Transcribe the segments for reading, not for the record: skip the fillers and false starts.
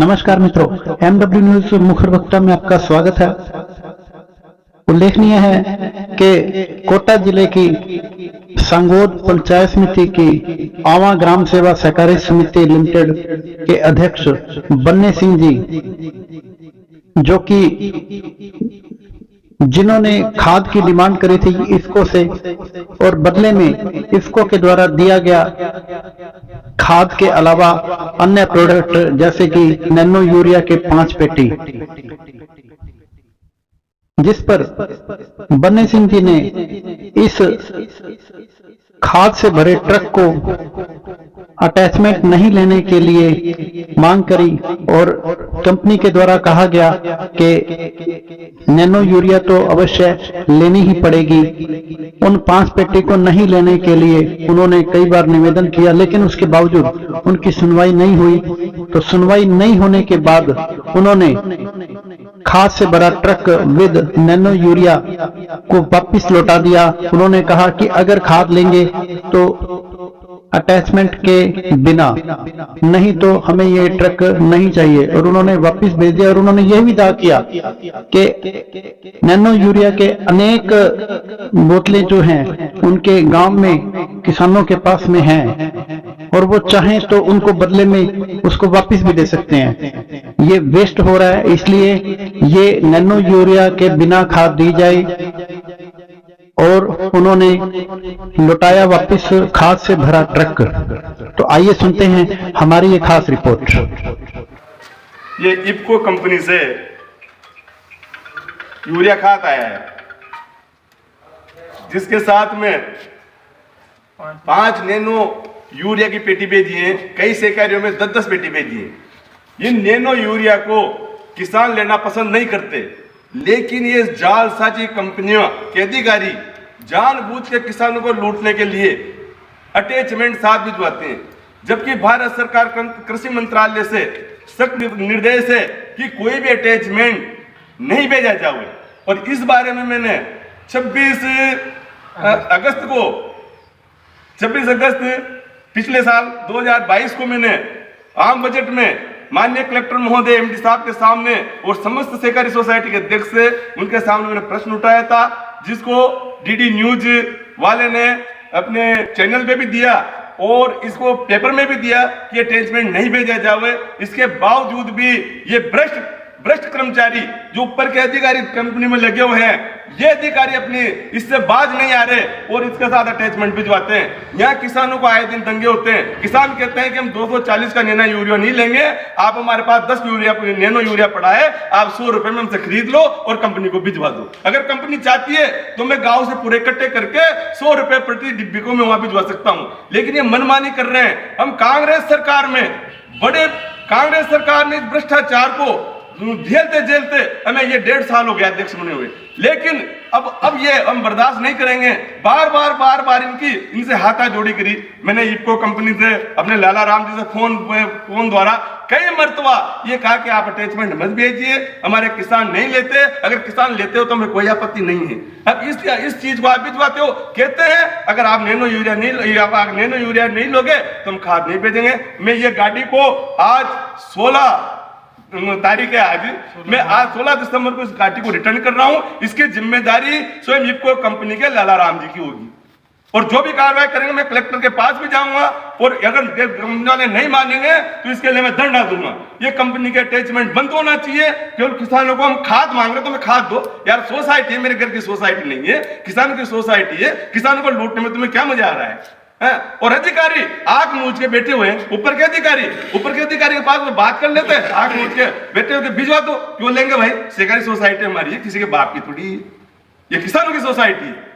नमस्कार मित्रों, MW news मुखर वक्ता में आपका स्वागत है। उल्लेखनीय है कि कोटा जिले की सांगोद पंचायत समिति की आवा ग्राम सेवा सहकारी समिति लिमिटेड के अध्यक्ष बन्ने सिंह जी, जो कि जिन्होंने खाद की डिमांड करी थी इफ्को से और बदले में इफ्को के द्वारा दिया गया खाद के अलावा अन्य प्रोडक्ट जैसे कि नैनो यूरिया के 5 पेटी, जिस पर बन्ने सिंह जी ने इस खाद से भरे ट्रक को अटैचमेंट नहीं लेने के लिए मांग करी और कंपनी के द्वारा कहा गया कि नैनो यूरिया तो अवश्य लेनी ही पड़ेगी। उन 5 पेटी को नहीं लेने के लिए उन्होंने कई बार निवेदन किया, लेकिन उसके बावजूद उनकी सुनवाई नहीं हुई। तो सुनवाई नहीं होने के बाद उन्होंने खाद से भरा ट्रक विद नैनो यूरिया को वापिस लौटा दिया। उन्होंने कहा कि अगर खाद लेंगे तो अटैचमेंट के बिना, नहीं तो हमें ये ट्रक नहीं चाहिए। और उन्होंने वापस भेज दिया और उन्होंने यह भी दावा किया कि नैनो यूरिया के अनेक बोतलें जो हैं उनके गांव में किसानों के पास में हैं और वो चाहें तो उनको बदले में उसको वापस भी दे सकते हैं। ये वेस्ट हो रहा है, इसलिए ये नैनो यूरिया के बिना खाद दी जाए। और उन्होंने लौटाया वापस खाद से भरा ट्रक। तो आइए सुनते हैं हमारी ये खास रिपोर्ट। ये इफ्को कंपनी से यूरिया खाद आया है, जिसके साथ में 5 नैनो यूरिया की पेटी भेजी है। कई सहकारियों में 10-10 पेटी भेजी है। इन नैनो यूरिया को किसान लेना पसंद नहीं करते, लेकिन ये जालसाजी कंपनियों के अधिकारी जानबूझ के किसानों को लूटने के लिए अटैचमेंट साथ भिजवाते हैं, जबकि भारत सरकार कृषि मंत्रालय से सख्त निर्देश है कि कोई भी अटैचमेंट नहीं भेजा जाए। और इस बारे में मैंने 26 अगस्त पिछले साल 2022 को मैंने आम बजट में माननीय कलेक्टर महोदय एमडी साहब के सामने और समस्त सहकारी सोसाइटी के अध्यक्ष से उनके सामने मैंने प्रश्न उठाया था, जिसको डीडी न्यूज वाले ने अपने चैनल पे भी दिया और इसको पेपर में भी दिया कि अटैचमेंट नहीं भेजा जाए। इसके बावजूद भी ये भ्रष्ट कर्मचारी जो ऊपर के अधिकारी कंपनी में लगे हुए हैं, ये अधिकारी अपनी इससे बाज नहीं आ रहे और इसके साथ अटैचमेंट भिजवाते हैं। यहाँ किसानों को आए दिन दंगे होते हैं। किसान कहते हैं कि हम 240 का नैनो यूरिया नहीं लेंगे, आप हमारे पास 10 नैनो यूरिया पड़ा है, आप 100 रुपए में हमसे खरीद लो और कंपनी को भिजवा दो। अगर कंपनी चाहती है तो मैं गाँव से पूरे इकट्ठे करके 100 रुपए प्रति डिब्बे को मैं वहां भिजवा सकता हूँ, लेकिन ये मनमानी कर रहे हैं। हम कांग्रेस सरकार में इस भ्रष्टाचार को झेलते हमें ये 1.5 साल हो गया अध्यक्ष बने हुए, लेकिन अब ये हम बर्दाश्त नहीं करेंगे। बार बार इनसे हाथाजोड़ी करी। मैंने इफ्को कंपनी से अपने लाला राम जी से फोन द्वारा कई मर्तबा ये कहा कि आप अटैचमेंट मत भेजिए, हमारे किसान नहीं लेते, अगर किसान लेते हो तो हमें कोई आपत्ति नहीं है। अब इस चीज को आप भिजवाते हो, कहते हैं अगर आप नैनो यूरिया नहीं लोगे तो हम खाद नहीं भेजेंगे। मैं ये गाड़ी को आज 16 तारीख है, आज 16 दिसंबर को इस गाड़ी को रिटर्न कर रहा हूं। इसकी जिम्मेदारी स्वयं इफ्को कंपनी के लाला राम जी की होगी और जो भी कार्रवाई करेंगे मैं कलेक्टर के पास भी जाऊंगा और अगर कंपनी वाले नहीं मानेंगे तो इसके लिए मैं दंड दूंगा। ये कंपनी के अटैचमेंट बंद होना चाहिए। केवल किसानों को हम खाद मांग रहे तो मैं खाद दो यार। सोसाइटी है, मेरे घर की सोसाइटी नहीं है, किसानों की सोसाइटी है। किसानों को लूटने में तुम्हें क्या मजा आ रहा है? और अधिकारी आंख मूंझ के बैठे हुए हैं, ऊपर के अधिकारी के पास में बात कर लेते हैं, आंख मूंझ के बैठे हुए भिजवा दो। क्यों लेंगे भाई? सहकारी सोसाइटी हमारी है, किसी के बाप की थोड़ी है, ये किसानों की सोसाइटी है।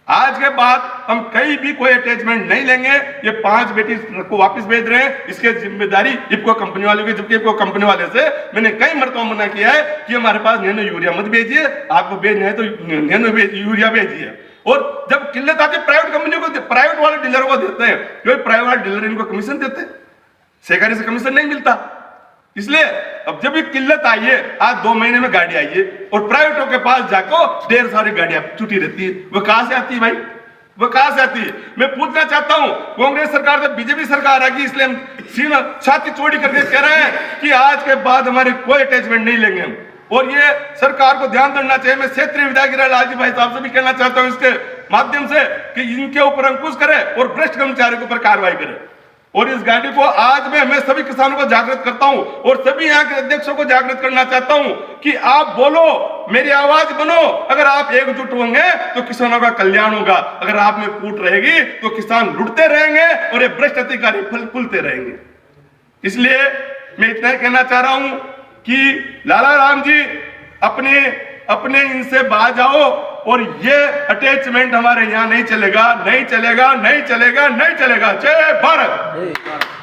आज के बाद हम कहीं भी कोई अटैचमेंट नहीं लेंगे। ये 5 बेटी को वापस भेज रहे हैं, इसकी जिम्मेदारी इफ्को कंपनी वालों की, जबकि इफ्को कंपनी वाले से मैंने कई मरतबा मना किया है कि हमारे पास नैनो यूरिया मत भेजिए, आपको भेजना है तो नैनो यूरिया भेजिए। और जब किल्लत आती है प्राइवेट कंपनियों को, प्राइवेट वाले डीलरों को देते हैं, क्योंकि प्राइवेट वाले डीलर इनको कमीशन देते हैं, सहकारी से कमीशन नहीं मिलता। इसलिए अब जब भी किल्लत आई है, आज 2 महीने में गाड़ी आई है और प्राइवेटों के पास जाकर ढेर सारी गाड़ियां छुट्टी रहती है। वो कहां से आती है भाई? वो कहां से आती है? मैं पूछना चाहता हूं, कांग्रेस सरकार से बीजेपी सरकार आ गई, इसलिए हम सीना छाती चौड़ी करके कह रहे हैं कि आज के बाद हमारे कोई अटैचमेंट नहीं लेंगे हम। और ये सरकार को ध्यान देना चाहिए। मैं क्षेत्रीय विधायक लालजी भाई साहब से भी कहना चाहता हूं इसके माध्यम से कि इनके ऊपर अंकुश करे और भ्रष्ट कर्मचारियों के ऊपर कार्रवाई करे। और इस गाड़ी को आज मैं सभी किसानों को जागृत करता हूं और सभी यहाँ के अध्यक्षों को जागृत करना चाहता हूं कि आप बोलो, मेरी आवाज बनो। अगर आप एकजुट होंगे तो किसानों का कल्याण होगा। अगर आप में फूट रहेगी तो किसान लुटते रहेंगे और ये भ्रष्ट अधिकारी फूलते रहेंगे। इसलिए मैं इतना ही कहना चाह रहा हूं कि लाला राम जी अपने इनसे बाहर जाओ और ये अटैचमेंट हमारे यहाँ नहीं चलेगा, नहीं चलेगा, नहीं चलेगा, नहीं चलेगा। जय भारत।